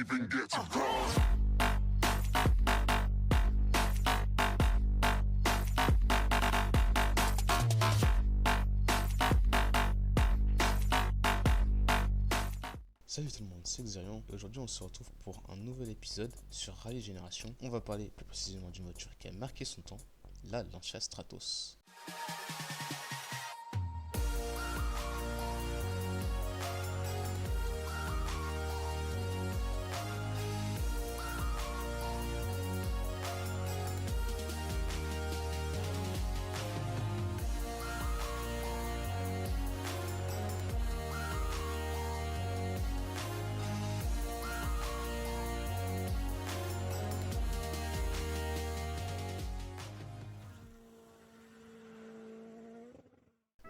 even get to cross. Salut tout le monde, c'est Xerion et aujourd'hui on se retrouve pour un nouvel épisode sur Rallye Génération. On va parler plus précisément d'une voiture qui a marqué son temps, la Lancia Stratos.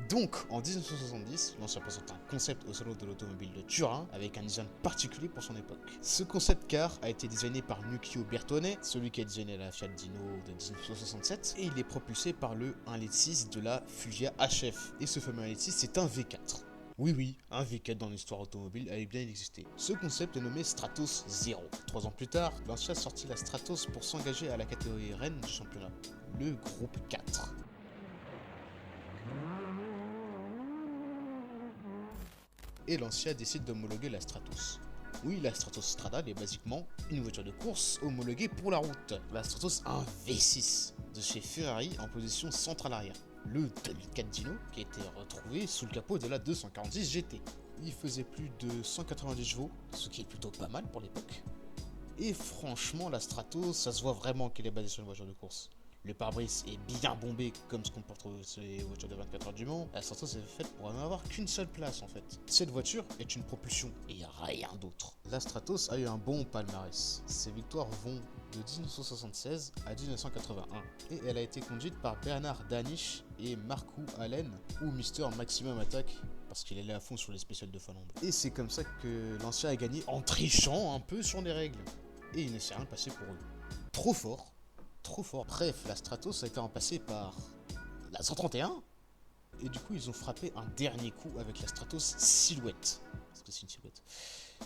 Donc, en 1970, Lancia présente un concept au salon de l'automobile de Turin avec un design particulier pour son époque. Ce concept car a été designé par Lucio Bertone, celui qui a designé la Fiat Dino de 1967, et il est propulsé par le 1.6 de la Fuggia HF. Et ce fameux 1.6 c'est un V4. Oui, un V4 dans l'histoire automobile avait bien existé. Ce concept est nommé Stratos 0. 3 ans plus tard, Lancia sortit la Stratos pour s'engager à la catégorie reine du championnat, le groupe 4. Et Lancia décide d'homologuer la Stratos. Oui, la Stratos Stradale est basiquement une voiture de course homologuée pour la route. La Stratos a un V6 de chez Ferrari en position centrale arrière. Le 2004 Dino qui a été retrouvé sous le capot de la 246 GT. Il faisait plus de 190 chevaux, ce qui est plutôt pas mal pour l'époque. Et franchement, la Stratos, ça se voit vraiment qu'elle est basée sur une voiture de course. Le pare-brise est bien bombé comme ce qu'on peut retrouver sur les voitures de 24 heures du Mans. La Stratos est faite pour n'en avoir qu'une seule place en fait. Cette voiture est une propulsion et rien d'autre. La Stratos a eu un bon palmarès. Ses victoires vont de 1976 à 1981 et elle a été conduite par Bernard Danisch et Marcou Allen ou Mister Maximum Attack parce qu'il allait à fond sur les spéciales de Finlande. Et c'est comme ça que Lancia a gagné en trichant un peu sur les règles. Et il ne s'est rien passé pour eux. Trop fort. Bref, la Stratos a été remplacée par la 131. Et du coup, ils ont frappé un dernier coup avec la Stratos Silhouette. Parce que c'est une silhouette.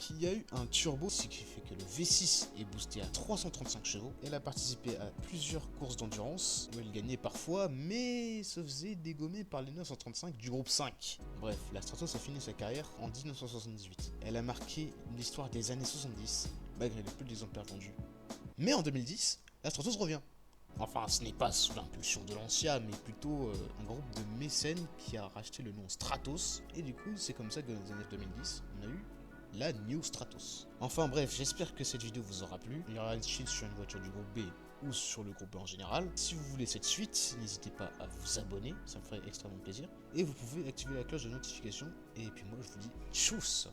Qui a eu un turbo, ce qui fait que le V6 est boosté à 335 chevaux. Elle a participé à plusieurs courses d'endurance, où elle gagnait parfois, mais se faisait dégommer par les 935 du groupe 5. Bref, la Stratos a fini sa carrière en 1978. Elle a marqué l'histoire des années 70, malgré le peu d'exemplaires vendus. Mais en 2010, la Stratos revient. Enfin, ce n'est pas sous l'impulsion de Lancia, mais plutôt un groupe de mécènes qui a racheté le nom Stratos. Et du coup, c'est comme ça que dans les années 2010, on a eu la New Stratos. Enfin bref, j'espère que cette vidéo vous aura plu. Il y aura une suite sur une voiture du groupe B ou sur le groupe B en général. Si vous voulez cette suite, n'hésitez pas à vous abonner, ça me ferait extrêmement plaisir. Et vous pouvez activer la cloche de notification. Et puis moi, je vous dis tchuss!